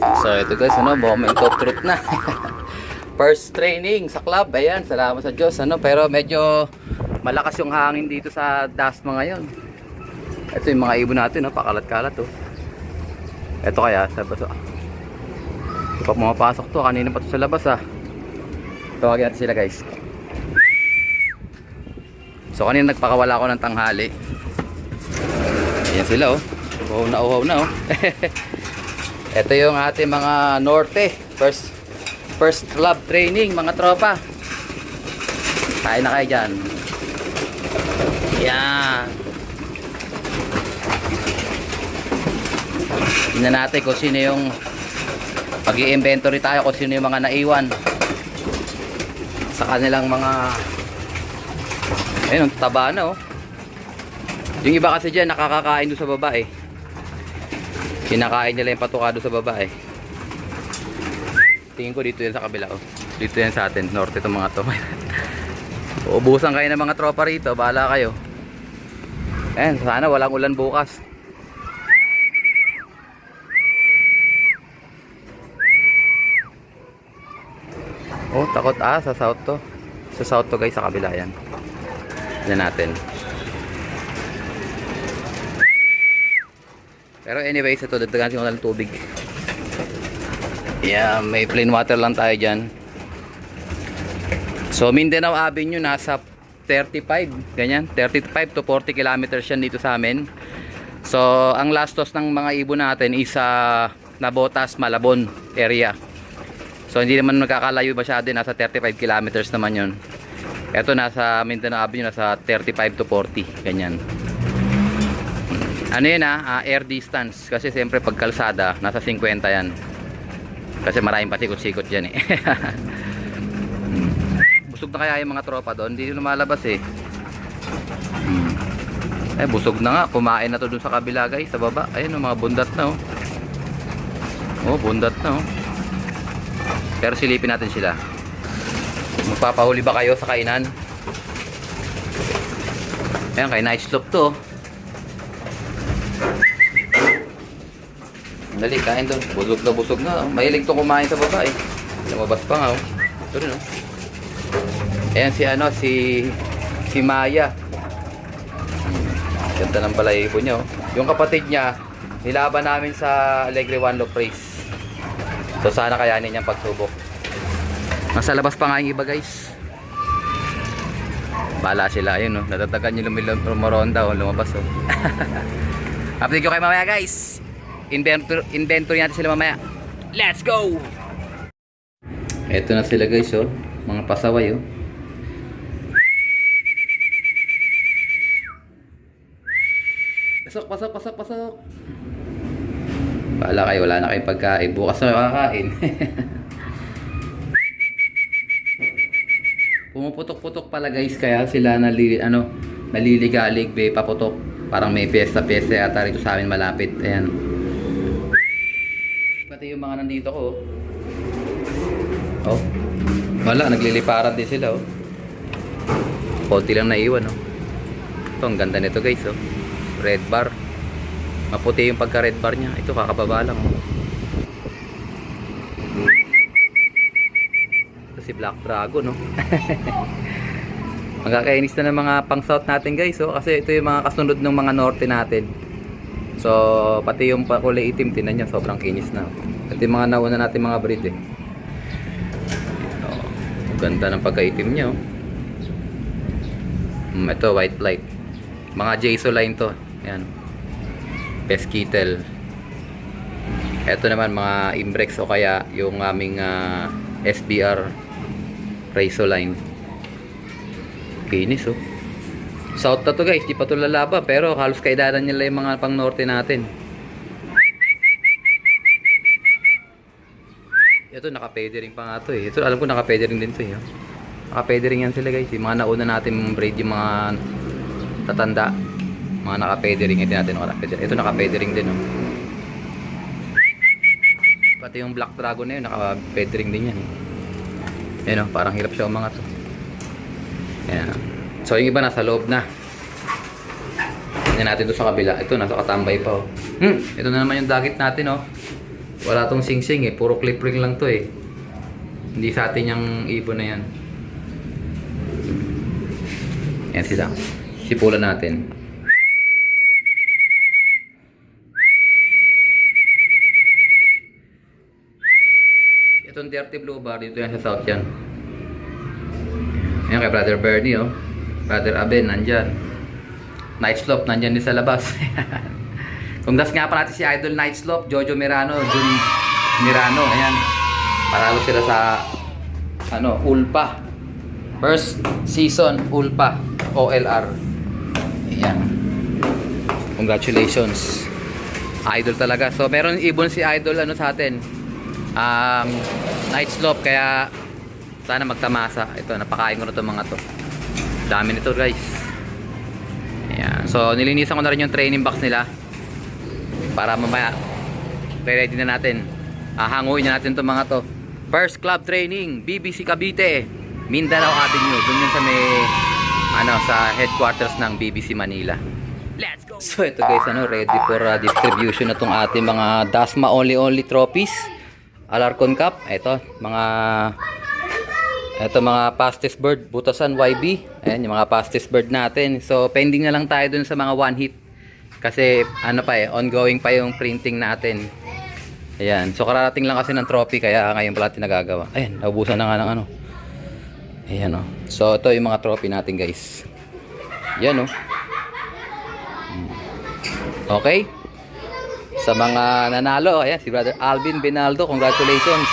So ito guys, ano, moment of truth na. First training sa club. Ayan, salamat sa Diyos, ano, pero medyo malakas yung hangin dito sa Dasma ngayon. Ito yung mga ibon natin, no, pakalat-kalat, oh. Ito kaya sa baso. Kapag pumapasok to, kanina pa to sa labas, ah. Tawagin natin sila, guys. So kanina nagpakawala ako ng tanghali. Ayan sila, oh. Uhaw na, oh. Ito yung ating mga norte. First club training, mga tropa. Kain na kayo dyan. Yan. Tingnan natin kung sino yung pag-i-inventory tayo, kung sino yung mga naiwan sa kanilang mga, ayun, taba na, oh. Yung iba kasi dyan nakakakain doon sa baba, eh. Kinakain nila yung patukado sa baba, eh. Tingin ko dito yan sa kabila, oh. Dito yan sa atin, norte itong mga to. Uubusan kayo ng mga tropa rito, bahala kayo. Ayan, sana walang ulan bukas. Oh, takot, sa south to. Sa south to, guys, sa kabila yan. Yan natin. Pero anyways, ito, dagdagan ko na ng tubig. Yeah, may plain water lang tayo dyan. So Mindanao Avenue nasa 35, ganyan, 35 to 40 kilometers yan dito sa amin. So ang last toss ng mga ibon natin is sa Nabotas, Malabon area. So hindi naman magkakalayo masyado, nasa 35 kilometers naman yun. Ito nasa Mindanao Avenue, nasa 35 to 40, ganyan. Ano yun, air distance, kasi siyempre pag kalsada nasa 50 yan. Kasi maraming pasikot-sikot dyan, eh. Busog na kaya yung mga tropa doon, hindi lumalabas, eh. Busog na nga, kumain na to doon sa kabila, guys, sa baba. Ayun, mga bundat na, oh. Oh, bundat na, oh. Pero silipin natin sila. Magpapahuli ba kayo sa kainan? Ayan, kay nice slope to, oh. Dali, kain doon. Busog na. Mahilig to kumain sa baba, eh. Lumabas pa nga, oh. Ito rin, oh. Ayan si Maya. Ganda ng balayibo niya, oh. Yung kapatid niya, nilaban namin sa Alegre One Low Praise. So sana kayanin niyang pagsubok. Nasa labas pa nga yung iba, guys. Bala sila, ayun, oh. Natatagan yung lumaronda, oh. Lumabas, oh. Update ko kayo mamaya, guys. Inventory natin sila mamaya. Let's go! Eto na sila, guys, oh. Mga pasaway, oh. Pasok. Bahala kayo, wala na kayong pagkain. Bukas na makakain. Pumuputok-putok pala, guys, kaya sila naliligalig, paputok. Parang may piyesta yata rito sa amin malapit. Ayan. Pati yung mga nandito ko, oh. Wala, nagliliparan din sila, oh. Konti lang naiwan, oh. Ito, ang ganda nito, guys, oh. Red bar. Maputi yung pagka red bar niya. Ito, kakababa lang, oh. Ito si Black Dragon, oh. Magkakainis na ng mga pang south natin, guys, oh. Kasi ito yung mga kasunod ng mga norte natin. So pati yung kulay itim, tinan nyo, sobrang kinis na. Ito yung mga nauna natin mga breed, eh. Ganda ng pagkaitim nyo. Ito white flight, mga Jaso line to. Ayan, Pesquitel. Ito naman mga Imbrex o kaya yung aming SBR Raisoline. Kinis, oh. South na to, guys, di pa to lalaba, pero halos kaidanan nila yung mga pang norte natin. Ito naka-federing pa nga to, eh. Ito alam ko naka-federing din to, eh. Naka-federing yan sila, guys. Yung mga nauna natin breed, yung mga tatanda, mga naka-federing. Ito natin naka-federing. Ito naka-federing din, oh. Pati yung Black Dragon na yun, naka-federing din yan, eh. Ayan, oh, parang hirap siya umangat, oh. Ayan. So yung iba nasa loob na. Tingnan natin doon sa kabila. Ito nasa katambay pa, oh. Ito na naman yung dagit natin, oh. Wala tong sing-sing eh. Puro clip ring lang to eh. Hindi sa atin yung ibon na yan. Yan sila. Sipulan natin. Itong Dirty Blue Bar, dito yan sa South yan. Yan kay Brother Bernie, oh. Brother Aben, nandyan. Night Slope, nandyan din sa labas. Congrats nga pa natin si Idol Night Slope, Jojo Mirano, Jun Mirano, ayan. Paralo sila sa, Ulpa. First season, Ulpa, OLR. Ayan. Congratulations. Idol talaga. So, meron ibon si Idol, sa atin. Night Slope, kaya sana magtamasa. Ito, napakain ko na itong mga to. Dami nito guys. Ayan. So nilinisan ko na rin yung training box nila para mamaya ready na natin. Hanguin na natin itong mga to. First club training, BBC Cavite, Mindanao Avenue. Doon yun sa may sa headquarters ng BBC Manila. Let's go. So ito guys, ready for distribution na itong ating mga Dasma only trophies. Alarcon Cup, ito mga fastest bird, Butasan YB. Ayan yung mga fastest bird natin. So pending na lang tayo dun sa mga one hit. Kasi ongoing pa yung printing natin. Ayan, so kararating lang kasi ng trophy kaya ngayon pala natin nagagawa. Ayan, naubusan na nga ng Ayan So ito yung mga trophy natin guys. Yan Okay. Sa mga nanalo, ayan, si Brother Alvin Binaldo, congratulations.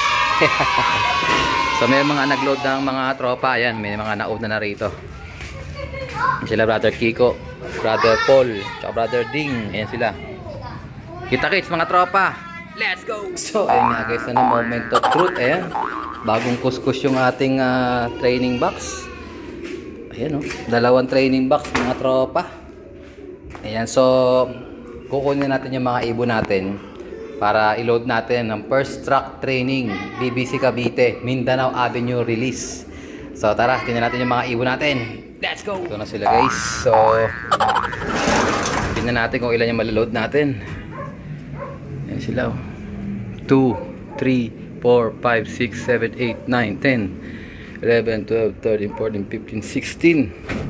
So may mga nagload ng mga tropa, ayan, may mga naud na rito. Sila Brother Kiko, Brother Paul, tsaka Brother Ding, ayan sila. Kita-kits mga tropa, let's go! So ayan nga guys, moment of truth, ayan. Bagong kuskus yung ating training box. Ayan dalawang training box mga tropa. Ayan, so kukunin natin yung mga ibon natin para i-load natin ng first track training BBC Cavite Mindanao Avenue release. So tara, tingnan natin yung mga ibon natin. Let's go! Ito na sila guys. So tingnan natin kung ilan yung maloload natin. Ayan sila 2, 3, 4, 5, 6, 7, 8, 9, 10, 11, 12, 13, 14, 15, 16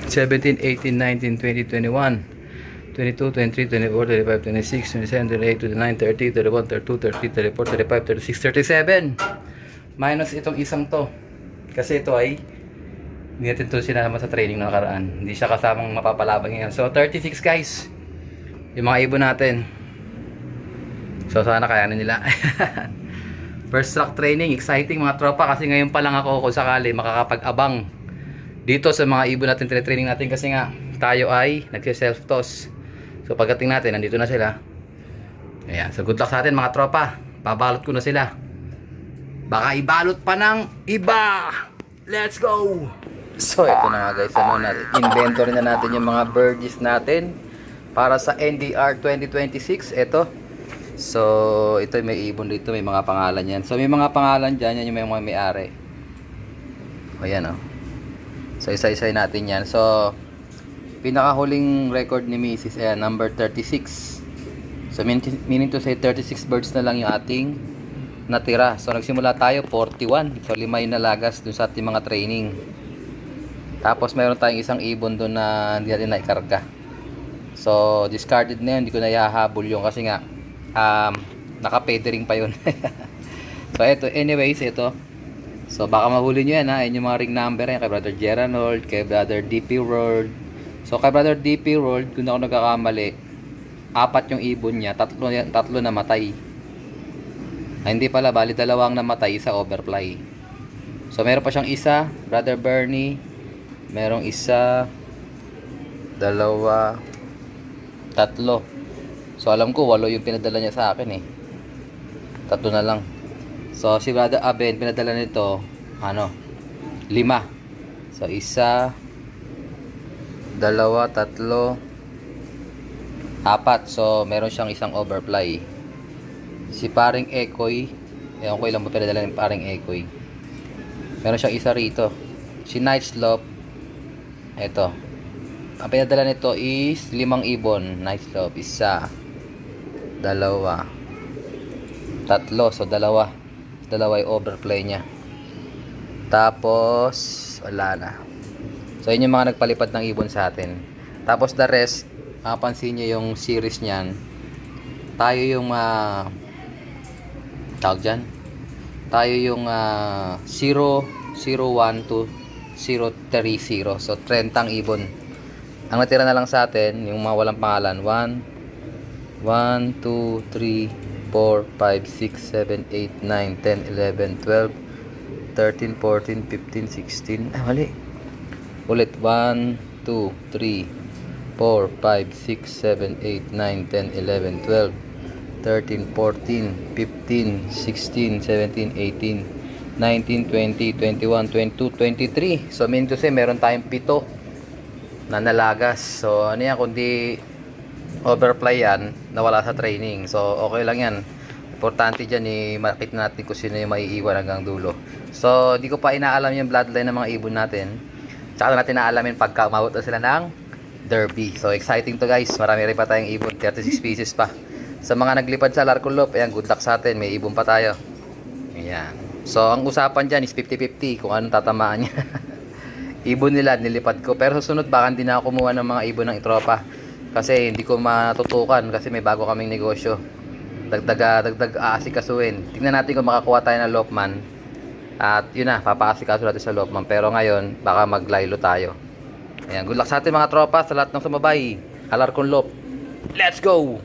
17, 18, 19, 20, 21, 22, 23, 24, 25, 26, 27, 28, 29, 30, 31, 32, 33, 34, 35, 36, 37. Minus itong isang to. Kasi ito ay hindi natin ito sinama sa training na nakaraan. Hindi siya kasamang mapapalabang yan. So 36 guys. Yung mga ibon natin. So sana kayanin nila. First track training. Exciting mga tropa. Kasi ngayon pa lang ako kung sakali makakapag-abang dito sa mga ibon natin, training natin kasi nga tayo ay nagsi-self-toss. So pagdating natin, nandito na sila. Ayan, so good luck sa atin mga tropa. Babalot ko na sila. Baka ibalot pa ng iba. Let's go! So ito na nga guys, inventory na natin yung mga birdies natin para sa NDR 2026. Ito. So ito may ibon dito, may mga pangalan yan. So may mga pangalan dyan, yan yung may mga may-ari. Ayan So isa-isay natin yan. So pinakahuling record ni Mrs. Ayan, number 36. So meaning to say 36 birds na lang yung ating natira. So nagsimula tayo 41. So 5 yung nalagas dun sa ating mga training. Tapos mayroon tayong isang ibon dun na hindi natin naikarga. So discarded na yun. Hindi ko na ihahabol yung kasi nga naka-federing pa yun. So anyways ito. So baka mahuli nyo yan Yan yung mga ring number yan. Kay Brother Geranold, kay Brother DP World. So kay Brother DP World, kung ako nagkakamali, 4 yung ibon niya, 3 namatay. Hindi pala, bali 2 namatay, isa overfly. So meron pa siyang isa, Brother Bernie. Merong isa, 2, 3. So alam ko 8 yung pinadala niya sa akin 3 na lang. So si Brother Aben pinadala nito 5. So 1, 2, 3, 4. So meron siyang isang overfly. Si paring Ekoy, ewan ko ilang ba pinadala ng paring Ekoy. Meron siyang isa rito. Si Night Slope, ito. Ang pinadala nito is 5 ibon. Night Slope, isa. dalawa, tatlo. So dalawa yung overplay niya. Tapos wala na. So yun yung mga nagpalipad ng ibon sa atin. Tapos the rest, mapapansin nyo yung series niyan. Tayo yung tawag dyan, tayo yung 0, 01 to 030. So 30 ang ibon. Ang natira na lang sa atin yung mga walang pangalan. 1, 2, 3, 4, 5, 6, 7, 8, 9, 10, 11, 12, 13, 14, 15, 16. Mali. Ulit. 1, 2, 3, 4, 5, 6, 7, 8, 9, 10, 11, 12, 13, 14, 15, 16, 17, 18, 19, 20, 21, 22, 23. So mean to say, meron tayong 7 na nalagas. So ano yan, kundi overplay yan, nawala sa training. So okay lang yan. Importante dyan, makita natin kung sino yung maiiwan hanggang dulo. So di ko pa inaalam yung bloodline ng mga ibon natin. Tsaka natin naalamin pagka umabot na sila ng Derby. So exciting to guys. Marami rin pa tayong ibon. 36 pieces pa. Sa mga naglipad sa Larcolop, ayan, good luck sa atin. May ibon pa tayo. Ayan. So ang usapan dyan is 50-50 kung anong tatamaan niya. Ibon nila, nilipad ko. Pero susunod baka hindi na ako kumuha ng mga ibon ng itropa. Kasi hindi ko matutukan kasi may bago kaming negosyo. Dagdag aasikasuhin. Tingnan natin kung makakuha tayo ng Lopman. At yun na, papaasikaso natin sa Lopman. Pero ngayon, baka maglaylo tayo. Ayan, good luck sa ating mga tropa, sa lahat ng sumabay. Alarcon Lop. Let's go!